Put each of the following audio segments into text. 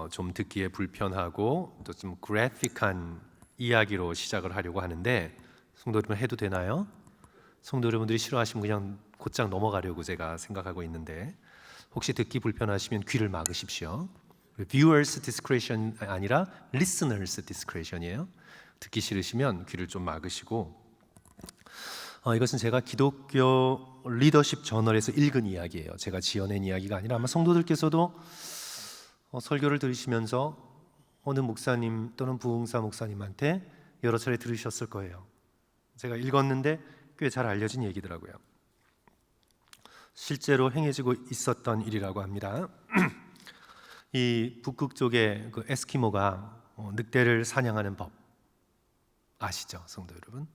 좀 듣기에 불편하고 또 좀 그래픽한 이야기로 시작을 하려고 하는데 성도 여러분 해도 되나요? 성도 여러분들이 싫어하시면 그냥 곧장 넘어가려고 제가 생각하고 있는데 혹시 듣기 불편하시면 귀를 막으십시오. Viewers discretion 아니라 listeners discretion이에요. 듣기 싫으시면 귀를 좀 막으시고 이것은 제가 기독교 리더십 저널에서 읽은 이야기예요. 제가 지어낸 이야기가 아니라 아마 성도들께서도 설교를 들으시면서 어느 목사님 또는 부흥사 목사님한테 여러 차례 들으셨을 거예요. 제가 읽었는데 꽤 잘 알려진 얘기더라고요. 실제로 행해지고 있었던 일이라고 합니다. 이 북극 쪽에 그 에스키모가 늑대를 사냥하는 법 아시죠, 성도 여러분?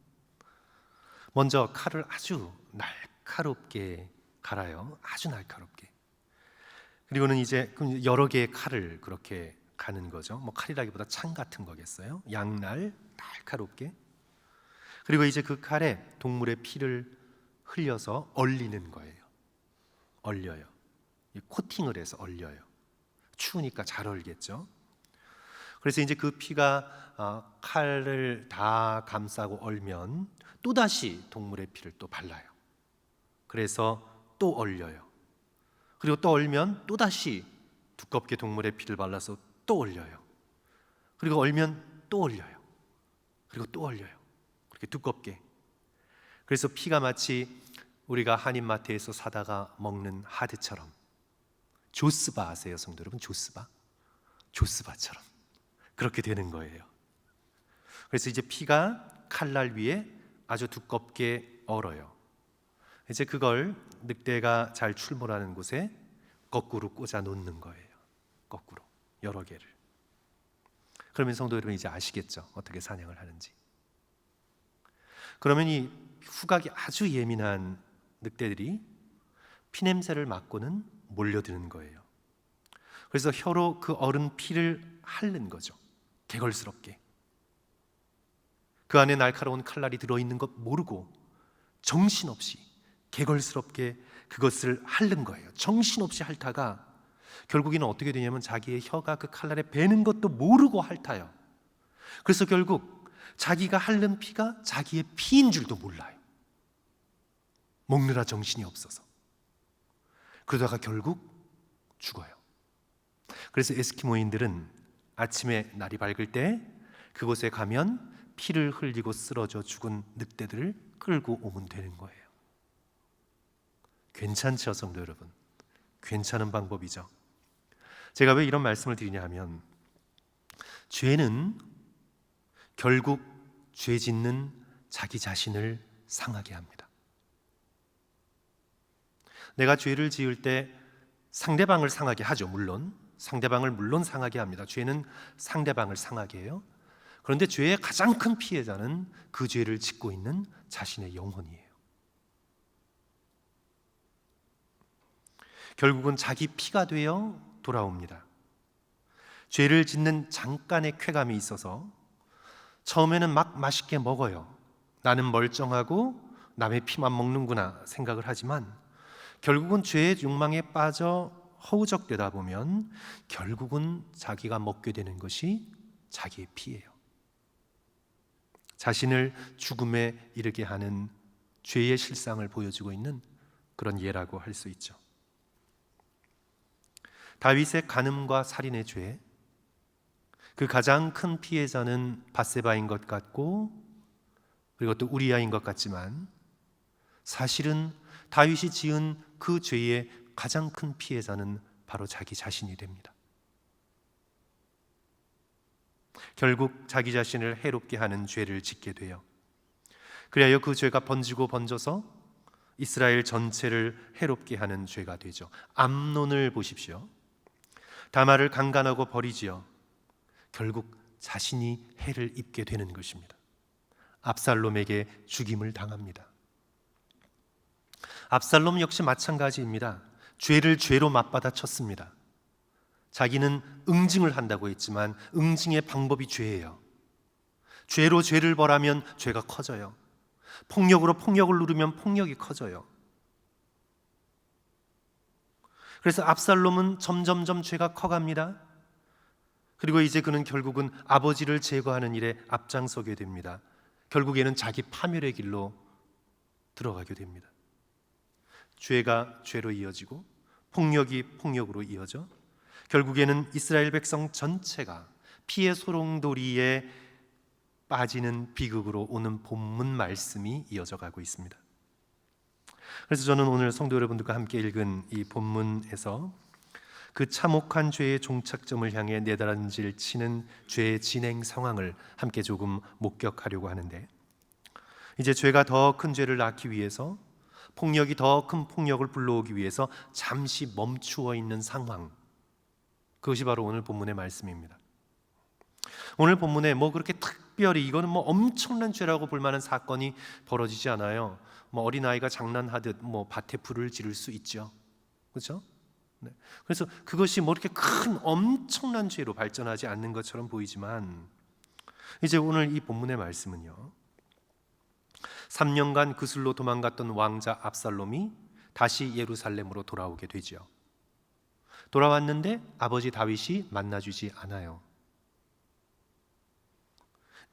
먼저 칼을 아주 날카롭게 갈아요. 아주 날카롭게. 그리고는 이제 여러 개의 칼을 그렇게 가는 거죠. 뭐 칼이라기보다 창 같은 거겠어요. 양날 날카롭게. 그리고 이제 그 칼에 동물의 피를 흘려서 얼리는 거예요. 얼려요. 코팅을 해서 얼려요. 추우니까 잘 얼겠죠. 그래서 이제 그 피가 칼을 다 감싸고 얼면 또다시 동물의 피를 또 발라요. 그래서 또 얼려요. 그리고 또 얼면 또다시 두껍게 동물의 피를 발라서 또 얼려요. 그리고 얼면 또 얼려요. 그리고 또 얼려요. 그렇게 두껍게. 그래서 피가 마치 우리가 한인마트에서 사다가 먹는 하드처럼, 조스바 아세요, 성도 여러분? 조스바? 조스바처럼 그렇게 되는 거예요. 그래서 이제 피가 칼날 위에 아주 두껍게 얼어요. 이제 그걸 늑대가 잘 출몰하는 곳에 거꾸로 꽂아 놓는 거예요. 거꾸로 여러 개를. 그러면 성도 여러분 이제 아시겠죠? 어떻게 사냥을 하는지. 그러면 이 후각이 아주 예민한 늑대들이 피냄새를 맡고는 몰려드는 거예요. 그래서 혀로 그 얼은 피를 핥는 거죠. 개걸스럽게. 그 안에 날카로운 칼날이 들어있는 것 모르고 정신없이 개걸스럽게 그것을 핥는 거예요. 정신없이 핥다가 결국에는 어떻게 되냐면 자기의 혀가 그 칼날에 베는 것도 모르고 핥아요. 그래서 결국 자기가 핥는 피가 자기의 피인 줄도 몰라요. 먹느라 정신이 없어서. 그러다가 결국 죽어요. 그래서 에스키모인들은 아침에 날이 밝을 때 그곳에 가면 피를 흘리고 쓰러져 죽은 늑대들을 끌고 오면 되는 거예요. 괜찮죠, 성도 여러분? 괜찮은 방법이죠. 제가 왜 이런 말씀을 드리냐 하면 죄는 결국 죄 짓는 자기 자신을 상하게 합니다. 내가 죄를 지을 때 상대방을 상하게 하죠. 물론 상대방을 상하게 합니다. 죄는 상대방을 상하게 해요. 그런데 죄의 가장 큰 피해자는 그 죄를 짓고 있는 자신의 영혼이에요. 결국은 자기 피가 되어 돌아옵니다. 죄를 짓는 잠깐의 쾌감이 있어서 처음에는 막 맛있게 먹어요. 나는 멀쩡하고 남의 피만 먹는구나 생각을 하지만 결국은 죄의 욕망에 빠져 허우적대다 보면 결국은 자기가 먹게 되는 것이 자기의 피예요. 자신을 죽음에 이르게 하는 죄의 실상을 보여주고 있는 그런 예라고 할 수 있죠. 다윗의 간음과 살인의 죄, 그 가장 큰 피해자는 밧세바인 것 같고 그리고 또 우리아인 것 같지만 사실은 다윗이 지은 그 죄의 가장 큰 피해자는 바로 자기 자신이 됩니다. 결국 자기 자신을 해롭게 하는 죄를 짓게 돼요. 그리하여 그 죄가 번져서 이스라엘 전체를 해롭게 하는 죄가 되죠. 암논을 보십시오. 다말을 강간하고 버리지요. 결국 자신이 해를 입게 되는 것입니다. 압살롬에게 죽임을 당합니다. 압살롬 역시 마찬가지입니다. 죄를 죄로 맞받아쳤습니다. 자기는 응징을 한다고 했지만 응징의 방법이 죄예요. 죄로 죄를 벌하면 죄가 커져요. 폭력으로 폭력을 누르면 폭력이 커져요. 그래서 압살롬은 점점점 죄가 커갑니다. 그리고 이제 그는 결국은 아버지를 제거하는 일에 앞장서게 됩니다. 결국에는 자기 파멸의 길로 들어가게 됩니다. 죄가 죄로 이어지고 폭력이 폭력으로 이어져 결국에는 이스라엘 백성 전체가 피의 소용돌이에 빠지는 비극으로 오는 본문 말씀이 이어져 가고 있습니다. 그래서 저는 오늘 성도 여러분들과 함께 읽은 이 본문에서 그 참혹한 죄의 종착점을 향해 내다란질 치는 죄의 진행 상황을 함께 조금 목격하려고 하는데, 이제 죄가 더 큰 죄를 낳기 위해서, 폭력이 더 큰 폭력을 불러오기 위해서 잠시 멈추어 있는 상황, 그것이 바로 오늘 본문의 말씀입니다. 오늘 본문에 그렇게 특별히 이거는 엄청난 죄라고 볼 만한 사건이 벌어지지 않아요. 어린아이가 장난하듯 밭에 불을 지를 수 있죠. 그렇죠? 네. 그래서 그것이 이렇게 큰 엄청난 죄로 발전하지 않는 것처럼 보이지만, 이제 오늘 이 본문의 말씀은요, 3년간 그술로 도망갔던 왕자 압살롬이 다시 예루살렘으로 돌아오게 되죠. 돌아왔는데 아버지 다윗이 만나주지 않아요.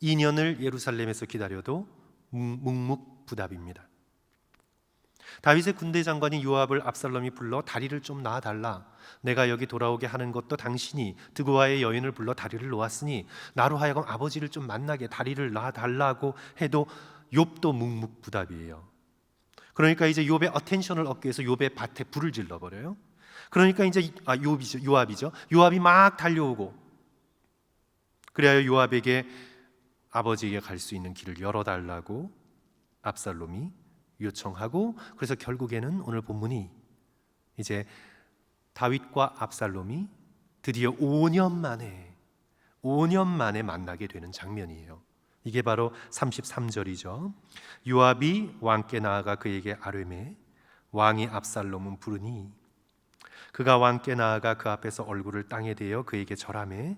2년을 예루살렘에서 기다려도 묵묵부답입니다. 다윗의 군대 장관인 요압을 압살롬이 불러 다리를 좀 놔달라. 내가 여기 돌아오게 하는 것도 당신이 드고아의 여인을 불러 다리를 놓았으니 나로 하여금 아버지를 좀 만나게 다리를 놔달라고 해도 욥도 묵묵부답이에요. 그러니까 이제 욥의 어텐션을 얻기 위해서 욥의 밭에 불을 질러버려요. 그러니까 이제 요압이죠. 요압이 막 달려오고, 그래야 요압에게 아버지에게 갈 수 있는 길을 열어달라고 압살롬이 요청하고, 그래서 결국에는 오늘 본문이 이제 다윗과 압살롬이 드디어 5년 만에 만나게 되는 장면이에요. 이게 바로 33절이죠. 요압이 왕께 나아가 그에게 아뢰매 왕이 압살롬은 부르니 그가 왕께 나아가 그 앞에서 얼굴을 땅에 대어 그에게 절하매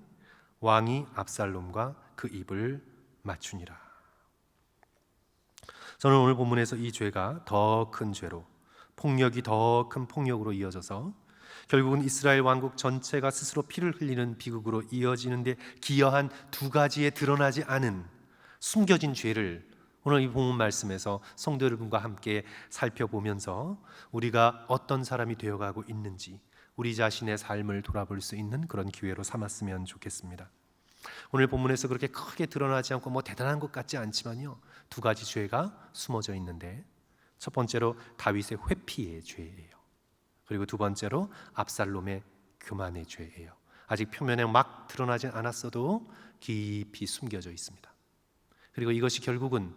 왕이 압살롬과 그 입을 맞추니라. 저는 오늘 본문에서 이 죄가 더 큰 죄로, 폭력이 더 큰 폭력으로 이어져서 결국은 이스라엘 왕국 전체가 스스로 피를 흘리는 비극으로 이어지는데 기여한 두 가지의 드러나지 않은 숨겨진 죄를 오늘 이 본문 말씀에서 성도 여러분과 함께 살펴보면서 우리가 어떤 사람이 되어가고 있는지 우리 자신의 삶을 돌아볼 수 있는 그런 기회로 삼았으면 좋겠습니다. 오늘 본문에서 그렇게 크게 드러나지 않고 대단한 것 같지 않지만요, 두 가지 죄가 숨어져 있는데, 첫 번째로 다윗의 회피의 죄예요. 그리고 두 번째로 압살롬의 교만의 죄예요. 아직 표면에 막 드러나진 않았어도 깊이 숨겨져 있습니다. 그리고 이것이 결국은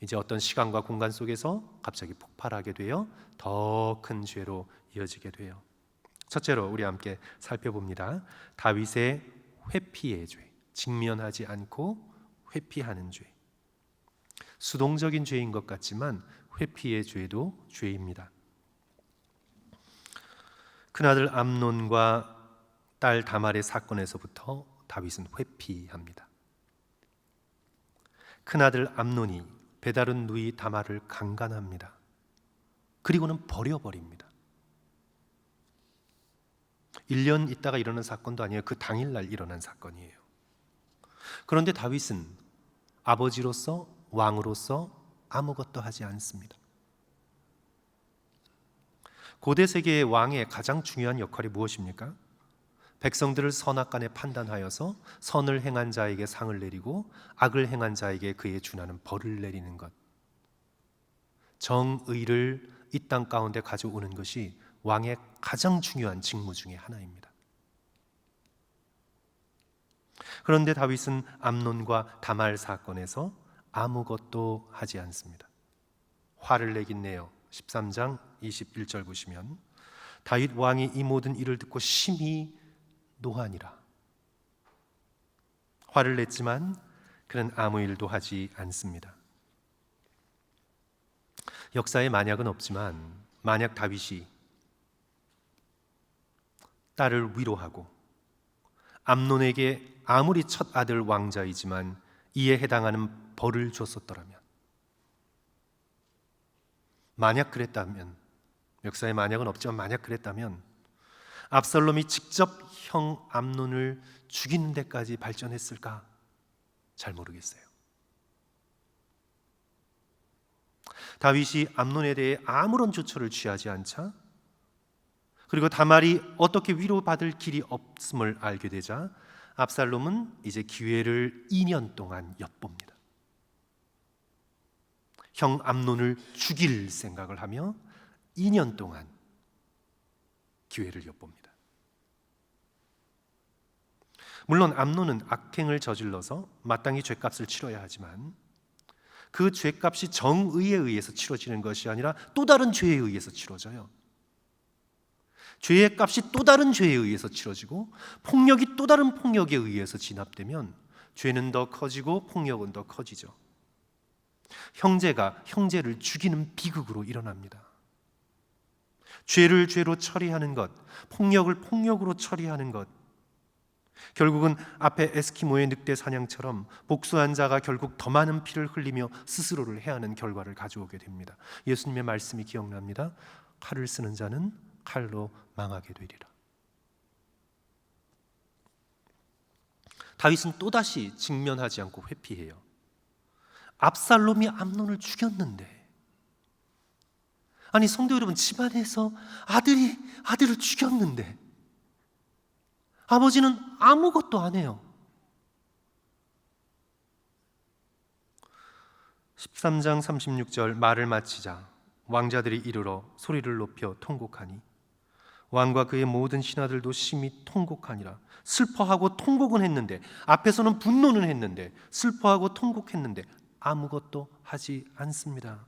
이제 어떤 시간과 공간 속에서 갑자기 폭발하게 되어 더 큰 죄로 이어지게 돼요. 첫째로 우리 함께 살펴봅니다. 다윗의 회피의 죄, 직면하지 않고 회피하는 죄. 수동적인 죄인 것 같지만 회피의 죄도 죄입니다. 큰아들 암논과 딸 다말의 사건에서부터 다윗은 회피합니다. 큰아들 암논이 배다른 누이 다말을 강간합니다. 그리고는 버려버립니다. 1년 있다가 일어난 사건도 아니에요. 그 당일날 일어난 사건이에요. 그런데 다윗은 아버지로서, 왕으로서 아무것도 하지 않습니다. 고대 세계의 왕의 가장 중요한 역할이 무엇입니까? 백성들을 선악간에 판단하여서 선을 행한 자에게 상을 내리고 악을 행한 자에게 그에 준하는 벌을 내리는 것, 정의를 이 땅 가운데 가져오는 것이 왕의 가장 중요한 직무 중에 하나입니다. 그런데 다윗은 암논과 다말 사건에서 아무것도 하지 않습니다. 화를 내긴 내요. 13장 21절 보시면 다윗 왕이 이 모든 일을 듣고 심히 노하니라. 화를 냈지만 그는 아무 일도 하지 않습니다. 역사에 만약은 없지만 만약 다윗이 딸을 위로하고 암논에게 아무리 첫 아들 왕자이지만 이에 해당하는 벌을 줬었더라면, 만약 그랬다면, 역사에 만약은 없지만 만약 그랬다면 압살롬이 직접 형 암논을 죽이는 데까지 발전했을까? 잘 모르겠어요. 다윗이 암논에 대해 아무런 조처를 취하지 않자, 그리고 다말이 어떻게 위로받을 길이 없음을 알게 되자 압살롬은 이제 기회를 2년 동안 엿봅니다. 형 암논을 죽일 생각을 하며 2년 동안 기회를 엿봅니다. 물론 암논은 악행을 저질러서 마땅히 죗값을 치러야 하지만 그 죗값이 정의에 의해서 치러지는 것이 아니라 또 다른 죄에 의해서 치러져요. 죄의 값이 또 다른 죄에 의해서 치러지고 폭력이 또 다른 폭력에 의해서 진압되면 죄는 더 커지고 폭력은 더 커지죠. 형제가 형제를 죽이는 비극으로 일어납니다. 죄를 죄로 처리하는 것, 폭력을 폭력으로 처리하는 것, 결국은 앞에 에스키모의 늑대 사냥처럼 복수한 자가 결국 더 많은 피를 흘리며 스스로를 해하는 결과를 가져오게 됩니다. 예수님의 말씀이 기억납니다. 칼을 쓰는 자는 칼로 망하게 되리라. 다윗은 또다시 직면하지 않고 회피해요. 압살롬이 암논을 죽였는데, 아니 성도 여러분, 집안에서 아들을 죽였는데 아버지는 아무것도 안 해요. 13장 36절, 말을 마치자 왕자들이 이르러 소리를 높여 통곡하니 왕과 그의 모든 신하들도 심히 통곡하니라. 슬퍼하고 통곡은 했는데, 앞에서는 분노는 했는데, 슬퍼하고 통곡했는데 아무것도 하지 않습니다.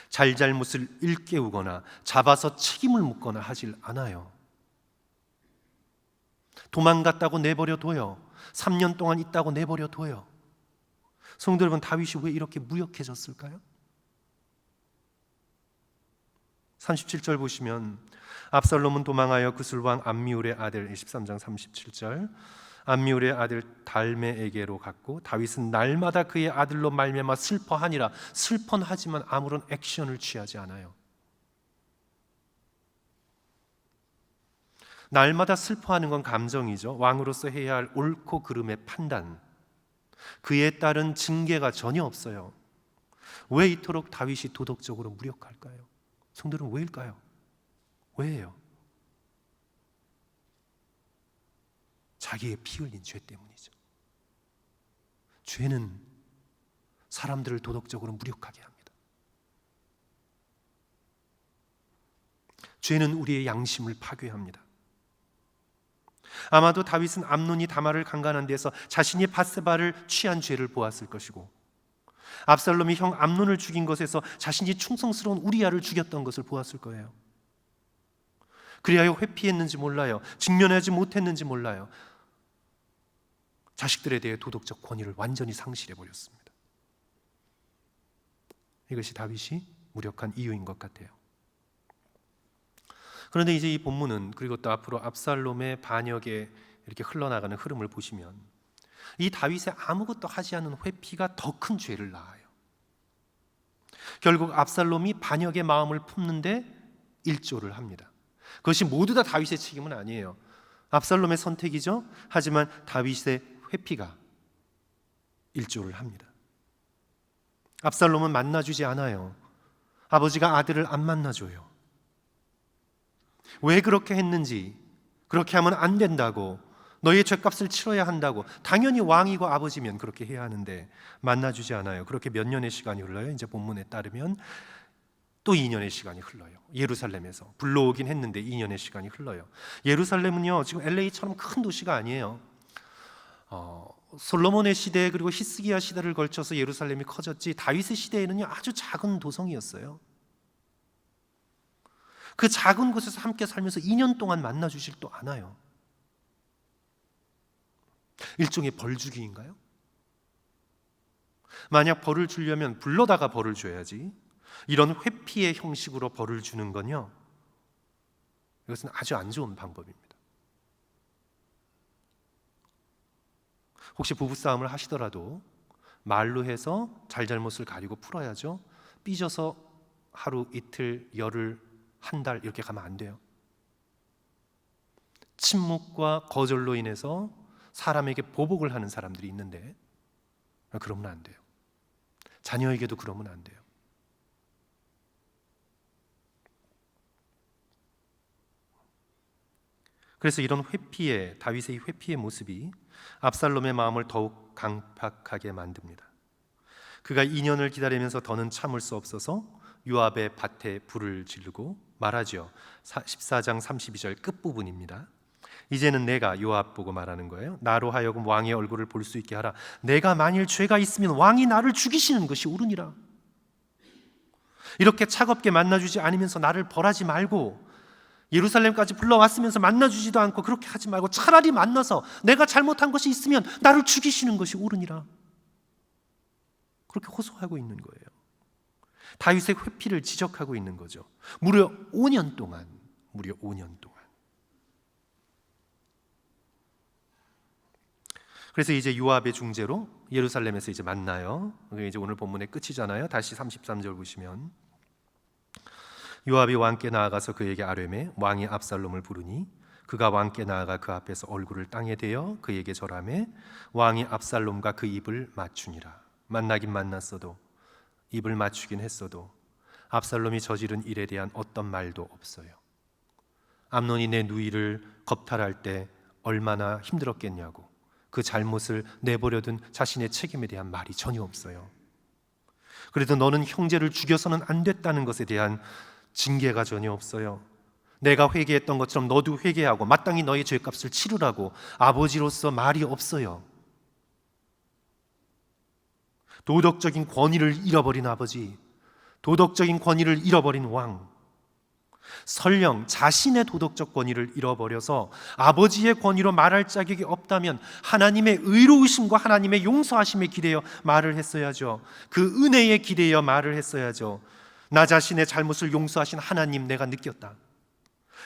잘잘못을 일깨우거나 잡아서 책임을 묻거나 하질 않아요. 도망갔다고 내버려 둬요. 3년 동안 있다고 내버려 둬요. 성도 여러분, 다윗이 왜 이렇게 무력해졌을까요? 37절 보시면 압살롬은 도망하여 구슬왕 암미울의 아들, 13장 37절, 암미울의 아들 달메에게로 갔고 다윗은 날마다 그의 아들로 말미암아 슬퍼하니라. 슬퍼는 하지만 아무런 액션을 취하지 않아요. 날마다 슬퍼하는 건 감정이죠. 왕으로서 해야 할 옳고 그름의 판단, 그에 따른 징계가 전혀 없어요. 왜 이토록 다윗이 도덕적으로 무력할까요? 성도는 왜일까요? 왜예요? 자기의 피 흘린 죄 때문이죠. 죄는 사람들을 도덕적으로 무력하게 합니다. 죄는 우리의 양심을 파괴합니다. 아마도 다윗은 암논이 다말을 강간한 데서 자신이 밧세바를 취한 죄를 보았을 것이고, 압살롬이 형 암논을 죽인 것에서 자신이 충성스러운 우리아를 죽였던 것을 보았을 거예요. 그리하여 회피했는지 몰라요. 직면하지 못했는지 몰라요. 자식들에 대해 도덕적 권위를 완전히 상실해버렸습니다. 이것이 다윗이 무력한 이유인 것 같아요. 그런데 이제 이 본문은, 그리고 또 앞으로 압살롬의 반역에 이렇게 흘러나가는 흐름을 보시면 이 다윗의 아무것도 하지 않은 회피가 더 큰 죄를 낳아요. 결국 압살롬이 반역의 마음을 품는데 일조를 합니다. 그것이 모두 다 다윗의 책임은 아니에요. 압살롬의 선택이죠. 하지만 다윗의 회피가 일조를 합니다. 압살롬은 만나주지 않아요. 아버지가 아들을 안 만나줘요. 왜 그렇게 했는지, 그렇게 하면 안 된다고, 너의 죗값을 치러야 한다고, 당연히 왕이고 아버지면 그렇게 해야 하는데 만나주지 않아요. 그렇게 몇 년의 시간이 흘러요. 이제 본문에 따르면 또 2년의 시간이 흘러요. 예루살렘에서 불러오긴 했는데 2년의 시간이 흘러요. 예루살렘은요, 지금 LA처럼 큰 도시가 아니에요. 솔로몬의 시대 그리고 히스기야 시대를 걸쳐서 예루살렘이 커졌지, 다윗의 시대에는요 아주 작은 도성이었어요. 그 작은 곳에서 함께 살면서 2년 동안 만나주질도 않아요. 일종의 벌주기인가요? 만약 벌을 주려면 불러다가 벌을 줘야지, 이런 회피의 형식으로 벌을 주는 건요, 이것은 아주 안 좋은 방법입니다. 혹시 부부싸움을 하시더라도 말로 해서 잘잘못을 가리고 풀어야죠. 삐져서 하루, 이틀, 열흘, 한 달 이렇게 가면 안 돼요. 침묵과 거절로 인해서 사람에게 보복을 하는 사람들이 있는데 그러면 안 돼요. 자녀에게도 그러면 안 돼요. 그래서 이런 회피의, 다윗의 회피의 모습이 압살롬의 마음을 더욱 강팍하게 만듭니다. 그가 2년을 기다리면서 더는 참을 수 없어서 요압의 밭에 불을 지르고 말하죠. 14장 32절 끝부분입니다. 이제는 내가, 요압 보고 말하는 거예요, 나로 하여금 왕의 얼굴을 볼 수 있게 하라. 내가 만일 죄가 있으면 왕이 나를 죽이시는 것이 옳으니라. 이렇게 차갑게 만나주지 않으면서 나를 벌하지 말고, 예루살렘까지 불러왔으면서 만나주지도 않고 그렇게 하지 말고 차라리 만나서 내가 잘못한 것이 있으면 나를 죽이시는 것이 옳으니라. 그렇게 호소하고 있는 거예요. 다윗의 회피를 지적하고 있는 거죠. 무려 5년 동안. 그래서 이제 요압의 중재로 예루살렘에서 이제 만나요. 그게 이제 오늘 본문의 끝이잖아요. 다시 33절 보시면, 요압이 왕께 나아가서 그에게 아뢰매 왕이 압살롬을 부르니 그가 왕께 나아가 그 앞에서 얼굴을 땅에 대어 그에게 절하매 왕이 압살롬과 그 입을 맞추니라. 만나긴 만났어도, 입을 맞추긴 했어도 압살롬이 저지른 일에 대한 어떤 말도 없어요. 암논이 내 누이를 겁탈할 때 얼마나 힘들었겠냐고, 그 잘못을 내버려둔 자신의 책임에 대한 말이 전혀 없어요. 그래도 너는 형제를 죽여서는 안 됐다는 것에 대한 징계가 전혀 없어요. 내가 회개했던 것처럼 너도 회개하고 마땅히 너의 죄값을 치르라고 아버지로서 말이 없어요. 도덕적인 권위를 잃어버린 아버지, 도덕적인 권위를 잃어버린 왕, 설령 자신의 도덕적 권위를 잃어버려서 아버지의 권위로 말할 자격이 없다면 하나님의 의로우심과 하나님의 용서하심에 기대어 말을 했어야죠. 그 은혜에 기대어 말을 했어야죠. 나 자신의 잘못을 용서하신 하나님, 내가 느꼈다.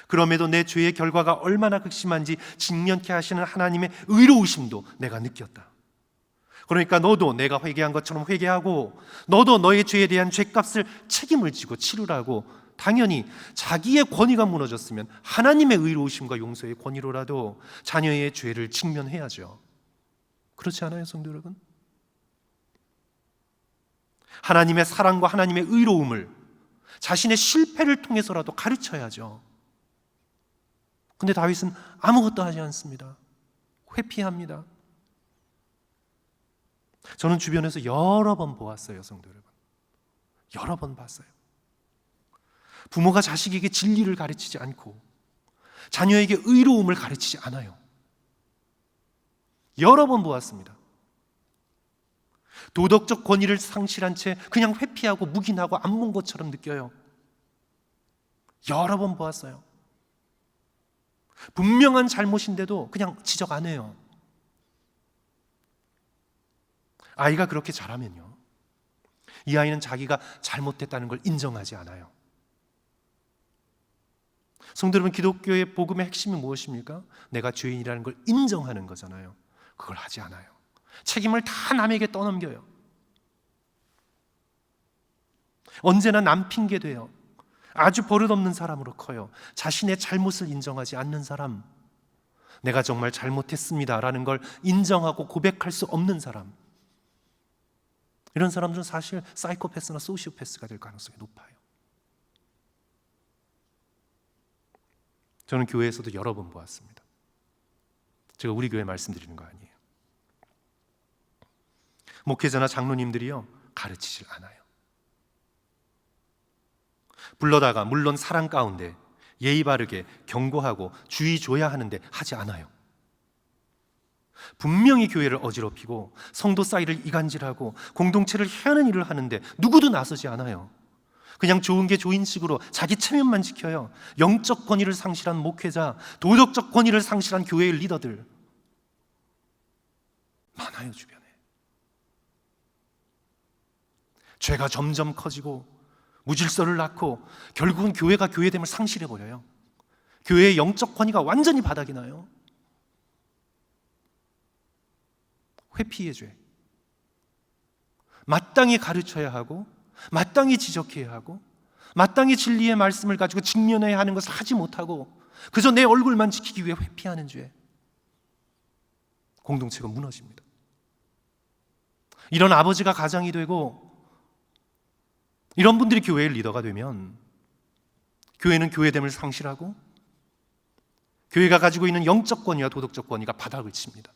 그럼에도 내 죄의 결과가 얼마나 극심한지 직면케 하시는 하나님의 의로우심도 내가 느꼈다. 그러니까 너도 내가 회개한 것처럼 회개하고, 너도 너의 죄에 대한 죄값을 책임을 지고 치르라고. 당연히 자기의 권위가 무너졌으면 하나님의 의로우심과 용서의 권위로라도 자녀의 죄를 직면해야죠. 그렇지 않아요, 성도 여러분? 하나님의 사랑과 하나님의 의로움을 자신의 실패를 통해서라도 가르쳐야죠. 근데 다윗은 아무것도 하지 않습니다. 회피합니다. 저는 주변에서 여러 번 보았어요, 성도 여러분. 여러 번 봤어요. 부모가 자식에게 진리를 가르치지 않고 자녀에게 의로움을 가르치지 않아요. 여러 번 보았습니다. 도덕적 권위를 상실한 채 그냥 회피하고 묵인하고 안 본 것처럼 느껴요. 여러 번 보았어요. 분명한 잘못인데도 그냥 지적 안 해요. 아이가 그렇게 자라면요, 이 아이는 자기가 잘못됐다는 걸 인정하지 않아요. 성도 여러분, 기독교의 복음의 핵심이 무엇입니까? 내가 죄인이라는 걸 인정하는 거잖아요. 그걸 하지 않아요. 책임을 다 남에게 떠넘겨요. 언제나 남 핑계대요. 아주 버릇없는 사람으로 커요. 자신의 잘못을 인정하지 않는 사람, 내가 정말 잘못했습니다라는 걸 인정하고 고백할 수 없는 사람, 이런 사람들은 사실 사이코패스나 소시오패스가 될 가능성이 높아요. 저는 교회에서도 여러 번 보았습니다. 제가 우리 교회 말씀드리는 거 아니에요. 목회자나 장로님들이요, 가르치질 않아요. 불러다가 물론 사랑 가운데 예의 바르게 경고하고 주의 줘야 하는데 하지 않아요. 분명히 교회를 어지럽히고 성도 사이를 이간질하고 공동체를 해하는 일을 하는데 누구도 나서지 않아요. 그냥 좋은 게 좋은 식으로 자기 체면만 지켜요. 영적 권위를 상실한 목회자, 도덕적 권위를 상실한 교회의 리더들 많아요, 주변에. 죄가 점점 커지고 무질서를 낳고 결국은 교회가 교회됨을 상실해버려요. 교회의 영적 권위가 완전히 바닥이 나요. 회피의 죄, 마땅히 가르쳐야 하고 마땅히 지적해야 하고 마땅히 진리의 말씀을 가지고 직면해야 하는 것을 하지 못하고 그저 내 얼굴만 지키기 위해 회피하는 죄, 공동체가 무너집니다. 이런 아버지가 가장이 되고 이런 분들이 교회의 리더가 되면 교회는 교회됨을 상실하고 교회가 가지고 있는 영적 권위와 도덕적 권위가 바닥을 칩니다.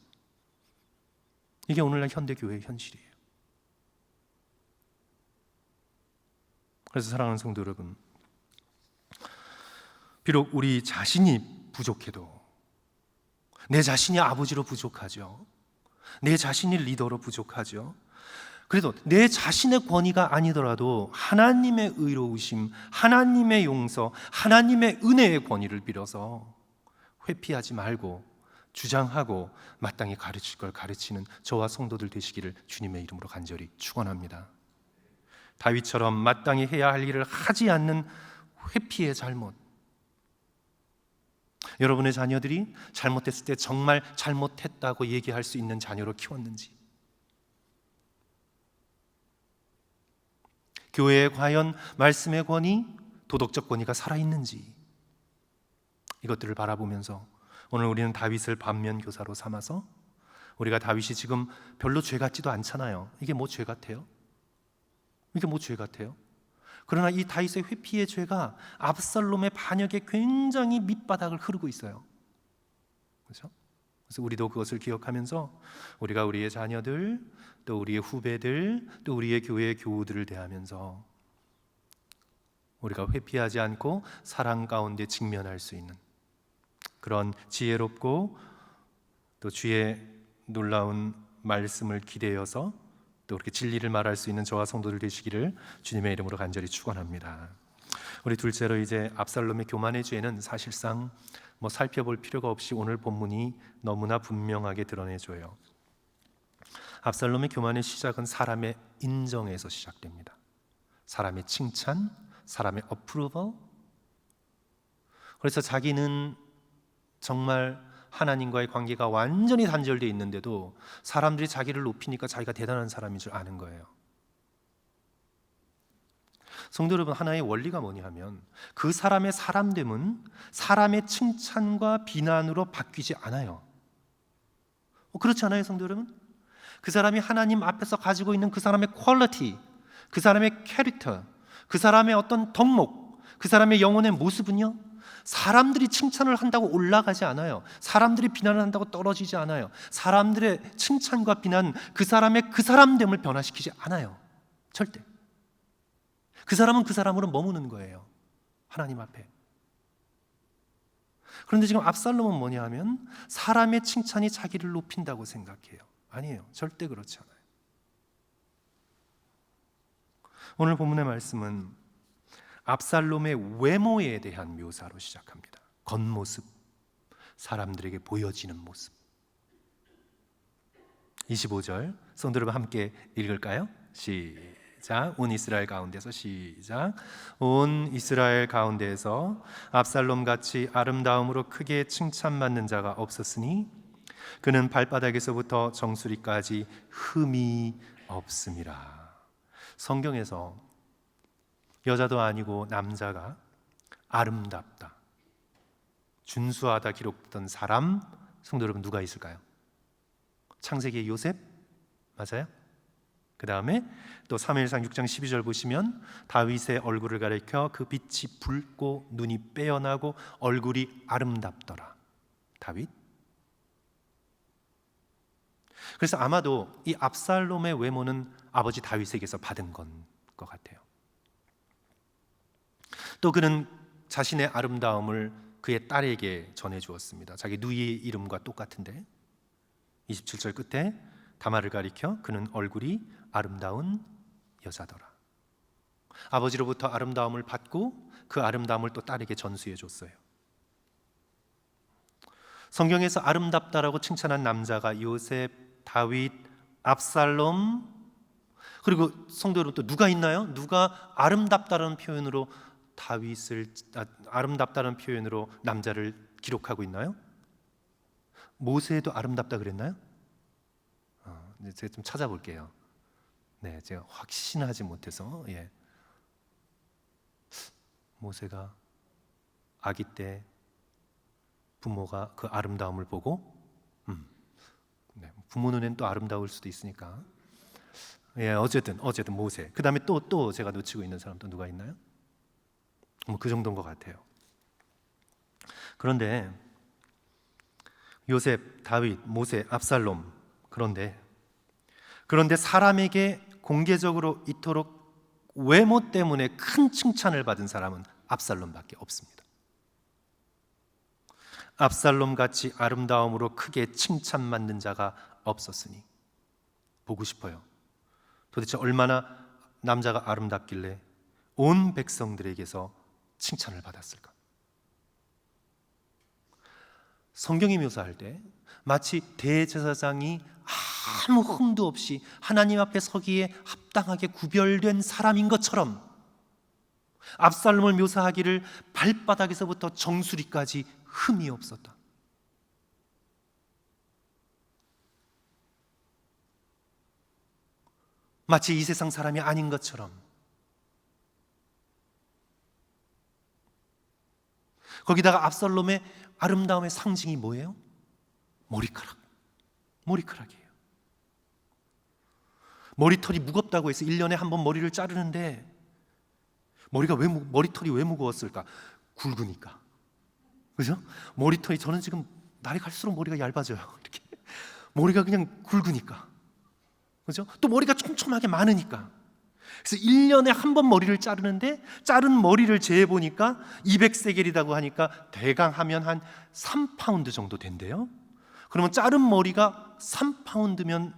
이게 오늘날 현대 교회의 현실이에요. 그래서 사랑하는 성도 여러분, 비록 우리 자신이 부족해도, 내 자신이 아버지로 부족하죠. 내 자신이 리더로 부족하죠. 그래도 내 자신의 권위가 아니더라도 하나님의 의로우심, 하나님의 용서, 하나님의 은혜의 권위를 빌어서 회피하지 말고 주장하고 마땅히 가르칠 걸 가르치는 저와 성도들 되시기를 주님의 이름으로 간절히 축원합니다. 다윗처럼 마땅히 해야 할 일을 하지 않는 회피의 잘못, 여러분의 자녀들이 잘못했을 때 정말 잘못했다고 얘기할 수 있는 자녀로 키웠는지, 교회에 과연 말씀의 권위, 도덕적 권위가 살아있는지, 이것들을 바라보면서 오늘 우리는 다윗을 반면교사로 삼아서, 우리가 다윗이 지금 별로 죄 같지도 않잖아요. 이게 뭐 죄 같아요? 이게 뭐 죄 같아요? 그러나 이 다윗의 회피의 죄가 압살롬의 반역에 굉장히 밑바닥을 흐르고 있어요. 그렇죠? 그래서 우리도 그것을 기억하면서 우리가 우리의 자녀들, 또 우리의 후배들, 또 우리의 교회의 교우들을 대하면서 우리가 회피하지 않고 사랑 가운데 직면할 수 있는 그런 지혜롭고 또 주의 놀라운 말씀을 기대어서 또 그렇게 진리를 말할 수 있는 저와 성도들 되시기를 주님의 이름으로 간절히 축원합니다. 우리 둘째로 이제 압살롬의 교만의 죄는 사실상 뭐 살펴볼 필요가 없이 오늘 본문이 너무나 분명하게 드러내줘요. 압살롬의 교만의 시작은 사람의 인정에서 시작됩니다. 사람의 칭찬, 사람의 어프로벌. 그래서 자기는 정말 하나님과의 관계가 완전히 단절되어 있는데도 사람들이 자기를 높이니까 자기가 대단한 사람인 줄 아는 거예요. 성도 여러분, 하나의 원리가 뭐냐 하면 그 사람의 사람됨은 사람의 칭찬과 비난으로 바뀌지 않아요. 그렇지 않아요, 성도 여러분? 그 사람이 하나님 앞에서 가지고 있는 그 사람의 퀄리티, 그 사람의 캐릭터, 그 사람의 어떤 덕목, 그 사람의 영혼의 모습은요, 사람들이 칭찬을 한다고 올라가지 않아요. 사람들이 비난을 한다고 떨어지지 않아요. 사람들의 칭찬과 비난, 그 사람의 그 사람됨을 변화시키지 않아요. 절대. 그 사람은 그 사람으로 머무는 거예요, 하나님 앞에. 그런데 지금 압살롬은 뭐냐 하면 사람의 칭찬이 자기를 높인다고 생각해요. 아니에요. 절대 그렇지 않아요. 오늘 본문의 말씀은 압살롬의 외모에 대한 묘사로 시작합니다. 겉모습, 사람들에게 보여지는 모습. 25절 성도 여러분 함께 읽을까요? 시작. 온 이스라엘 가운데서 시작. 온 이스라엘 가운데에서 압살롬같이 아름다움으로 크게 칭찬받는 자가 없었으니 그는 발바닥에서부터 정수리까지 흠이 없음이라. 성경에서 여자도 아니고 남자가 아름답다, 준수하다 기록된 사람, 성도 여러분 누가 있을까요? 창세기의 요셉 맞아요? 그 다음에 또 사무엘상 6장 12절 보시면 다윗의 얼굴을 가리켜 그 빛이 붉고 눈이 빼어나고 얼굴이 아름답더라. 다윗. 그래서 아마도 이 압살롬의 외모는 아버지 다윗에게서 받은 건 것 같아요. 또 그는 자신의 아름다움을 그의 딸에게 전해주었습니다. 자기 누이의 이름과 똑같은데 27절 끝에 다말을 가리켜 그는 얼굴이 아름다운 여자더라. 아버지로부터 아름다움을 받고 그 아름다움을 또 딸에게 전수해 줬어요. 성경에서 아름답다라고 칭찬한 남자가 요셉, 다윗, 압살롬, 그리고 성도 여러분 또 누가 있나요? 누가 아름답다라는 표현으로 아름답다는 표현으로 남자를 기록하고 있나요? 모세도 아름답다 그랬나요? 제가 좀 찾아볼게요. 네, 제가 확신하지 못해서. 모세가 아기 때 부모가 그 아름다움을 보고 네, 부모 눈엔 또 아름다울 수도 있으니까 어쨌든 모세. 그 다음에 또 제가 놓치고 있는 사람 또 누가 있나요? 뭐 그 정도인 것 같아요. 그런데 요셉, 다윗, 모세, 압살롬 그런데 사람에게 공개적으로 이토록 외모 때문에 큰 칭찬을 받은 사람은 압살롬밖에 없습니다. 압살롬 같이 아름다움으로 크게 칭찬받는 자가 없었으니 보고 싶어요. 도대체 얼마나 남자가 아름답길래 온 백성들에게서 칭찬을 받았을까? 성경이 묘사할 때 마치 대제사장이 아무 흠도 없이 하나님 앞에 서기에 합당하게 구별된 사람인 것처럼 압살롬을 묘사하기를 발바닥에서부터 정수리까지 흠이 없었다. 마치 이 세상 사람이 아닌 것처럼. 거기다가 압살롬의 아름다움의 상징이 뭐예요? 머리카락이에요. 머리털이 무겁다고 해서 1년에 한 번 머리를 자르는데 머리털이 왜 무거웠을까? 굵으니까. 그죠? 머리털이 저는 지금 날이 갈수록 머리가 얇아져요. 이렇게 머리가 그냥 굵으니까. 그죠? 또 머리가 촘촘하게 많으니까. 그래서 1년에 한 번 머리를 자르는데 자른 머리를 재해 보니까 200세겔이라고 하니까 대강 하면 한 3파운드 정도 된대요. 그러면 자른 머리가 3파운드면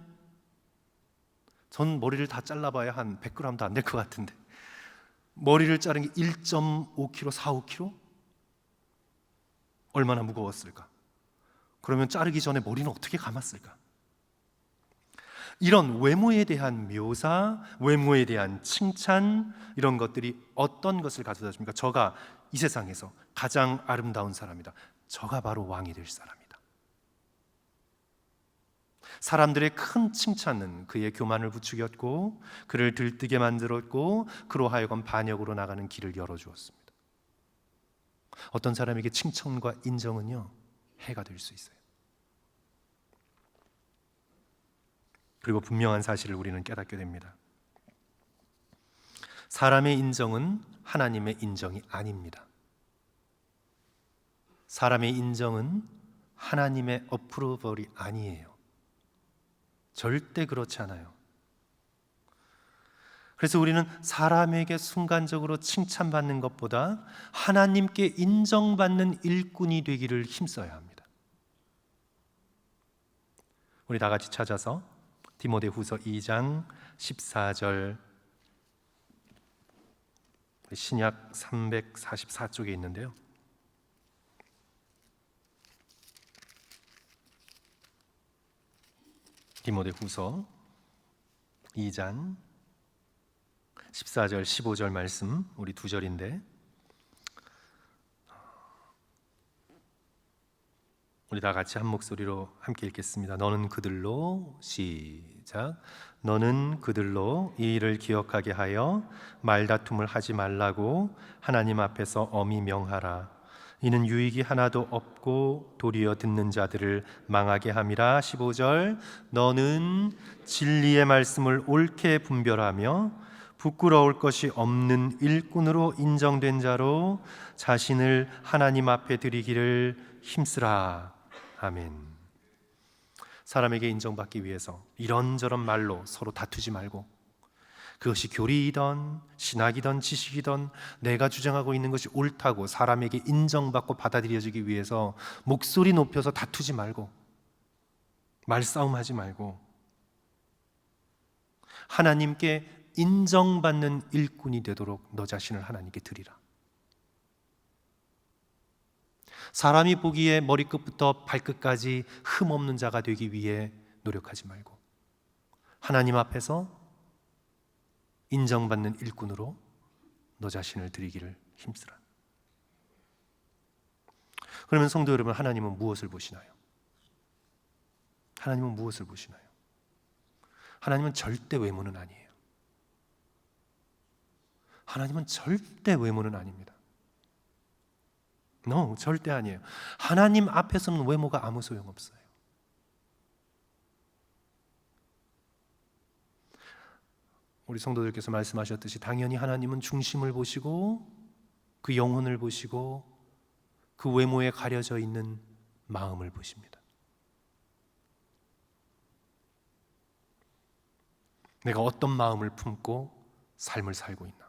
전 머리를 다 잘라봐야 한 100g도 안 될 것 같은데 머리를 자른 게 1.5kg, 4, 5kg? 얼마나 무거웠을까? 그러면 자르기 전에 머리는 어떻게 감았을까? 이런 외모에 대한 묘사, 외모에 대한 칭찬 이런 것들이 어떤 것을 가져다 줍니까? 저가 이 세상에서 가장 아름다운 사람이다. 저가 바로 왕이 될 사람이다. 사람들의 큰 칭찬은 그의 교만을 부추겼고 그를 들뜨게 만들었고 그로 하여금 반역으로 나가는 길을 열어주었습니다. 어떤 사람에게 칭찬과 인정은요 해가 될 수 있어요. 그리고 분명한 사실을 우리는 깨닫게 됩니다. 사람의 인정은 하나님의 인정이 아닙니다. 사람의 인정은 하나님의 어프로벌이 아니에요. 절대 그렇지 않아요. 그래서 우리는 사람에게 순간적으로 칭찬받는 것보다 하나님께 인정받는 일꾼이 되기를 힘써야 합니다. 우리 다 같이 찾아서 디모데후서 2장 14절 신약 344쪽에 있는데요. 디모데후서 2장 14절 15절 말씀 우리 두 절인데 우리 다 같이 한 목소리로 함께 읽겠습니다. 너는 그들로 시작. 너는 그들로 이 일을 기억하게 하여 말다툼을 하지 말라고 하나님 앞에서 엄히 명하라. 이는 유익이 하나도 없고 도리어 듣는 자들을 망하게 함이라. 15절 너는 진리의 말씀을 옳게 분별하며 부끄러울 것이 없는 일꾼으로 인정된 자로 자신을 하나님 앞에 드리기를 힘쓰라. 아멘. 사람에게 인정받기 위해서 이런저런 말로 서로 다투지 말고 그것이 교리이던 신학이던 지식이던 내가 주장하고 있는 것이 옳다고 사람에게 인정받고 받아들여지기 위해서 목소리 높여서 다투지 말고 말싸움하지 말고 하나님께 인정받는 일꾼이 되도록 너 자신을 하나님께 드리라. 사람이 보기에 머리끝부터 발끝까지 흠없는 자가 되기 위해 노력하지 말고 하나님 앞에서 인정받는 일꾼으로 너 자신을 드리기를 힘쓰라. 그러면 성도 여러분, 하나님은 무엇을 보시나요? 하나님은 무엇을 보시나요? 하나님은 절대 외모는 아니에요. 하나님은 절대 외모는 아닙니다. No, 절대 아니에요. 하나님 앞에서는 외모가 아무 소용없어요. 우리 성도들께서 말씀하셨듯이 당연히 하나님은 중심을 보시고 그 영혼을 보시고 그 외모에 가려져 있는 마음을 보십니다. 내가 어떤 마음을 품고 삶을 살고 있나?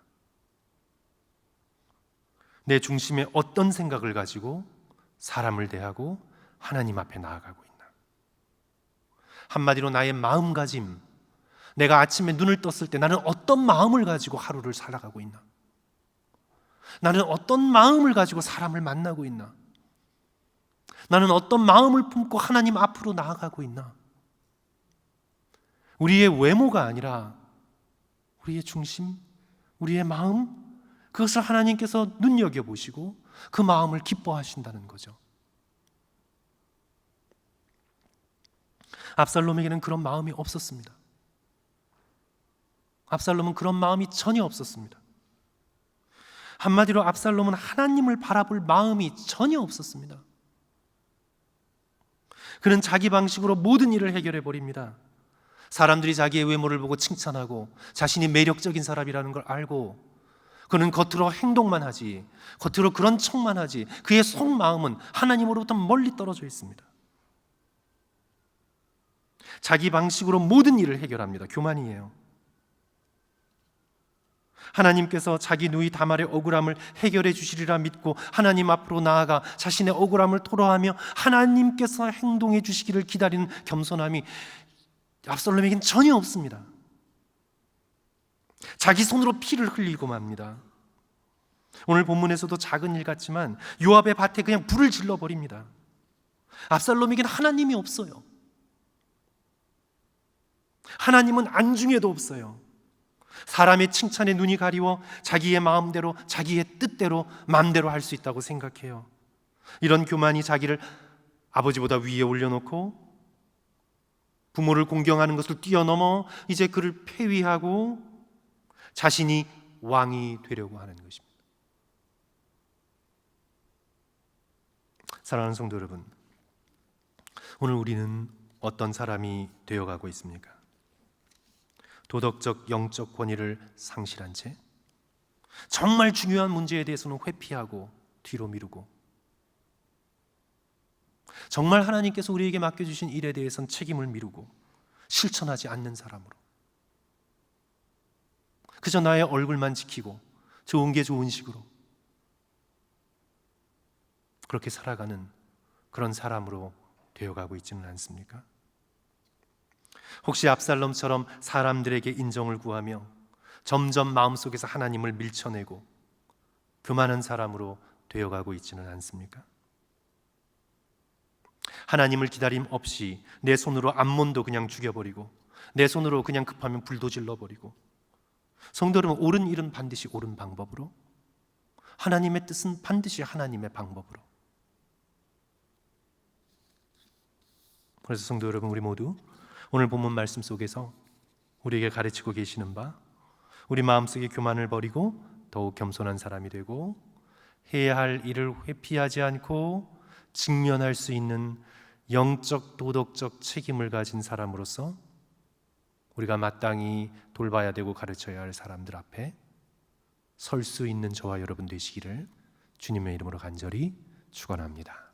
내 중심에 어떤 생각을 가지고 사람을 대하고 하나님 앞에 나아가고 있나? 한마디로 나의 마음가짐, 내가 아침에 눈을 떴을 때 나는 어떤 마음을 가지고 하루를 살아가고 있나? 나는 어떤 마음을 가지고 사람을 만나고 있나? 나는 어떤 마음을 품고 하나님 앞으로 나아가고 있나? 우리의 외모가 아니라 우리의 중심, 우리의 마음, 그것을 하나님께서 눈여겨보시고 그 마음을 기뻐하신다는 거죠. 압살롬에게는 그런 마음이 없었습니다. 압살롬은 그런 마음이 전혀 없었습니다. 한마디로 압살롬은 하나님을 바라볼 마음이 전혀 없었습니다. 그는 자기 방식으로 모든 일을 해결해 버립니다. 사람들이 자기의 외모를 보고 칭찬하고 자신이 매력적인 사람이라는 걸 알고 그는 겉으로 행동만 하지, 겉으로 그런 척만 하지, 그의 속마음은 하나님으로부터 멀리 떨어져 있습니다. 자기 방식으로 모든 일을 해결합니다. 교만이에요. 하나님께서 자기 누이 다말의 억울함을 해결해 주시리라 믿고 하나님 앞으로 나아가 자신의 억울함을 토로하며 하나님께서 행동해 주시기를 기다리는 겸손함이 압살롬에겐 전혀 없습니다. 자기 손으로 피를 흘리고 맙니다. 오늘 본문에서도 작은 일 같지만 요압의 밭에 그냥 불을 질러버립니다. 압살롬에겐 하나님이 없어요. 하나님은 안중에도 없어요. 사람의 칭찬에 눈이 가리워 자기의 마음대로 자기의 뜻대로 마음대로 할 수 있다고 생각해요. 이런 교만이 자기를 아버지보다 위에 올려놓고 부모를 공경하는 것을 뛰어넘어 이제 그를 폐위하고 자신이 왕이 되려고 하는 것입니다. 사랑하는 성도 여러분, 오늘 우리는 어떤 사람이 되어가고 있습니까? 도덕적, 영적 권위를 상실한 채 정말 중요한 문제에 대해서는 회피하고 뒤로 미루고 정말 하나님께서 우리에게 맡겨주신 일에 대해서는 책임을 미루고 실천하지 않는 사람으로 그저 나의 얼굴만 지키고 좋은 게 좋은 식으로 그렇게 살아가는 그런 사람으로 되어가고 있지는 않습니까? 혹시 압살롬처럼 사람들에게 인정을 구하며 점점 마음속에서 하나님을 밀쳐내고 교만한 사람으로 되어가고 있지는 않습니까? 하나님을 기다림 없이 내 손으로 암몬도 그냥 죽여버리고 내 손으로 그냥 급하면 불도 질러버리고 성도 여러분, 옳은 일은 반드시 옳은 방법으로 하나님의 뜻은 반드시 하나님의 방법으로 그래서 성도 여러분, 우리 모두 오늘 본문 말씀 속에서 우리에게 가르치고 계시는 바 우리 마음속에 교만을 버리고 더욱 겸손한 사람이 되고 해야 할 일을 회피하지 않고 직면할 수 있는 영적 도덕적 책임을 가진 사람으로서 우리가 마땅히 돌봐야 되고 가르쳐야 할 사람들 앞에 설 수 있는 저와 여러분 되시기를 주님의 이름으로 간절히 축원합니다.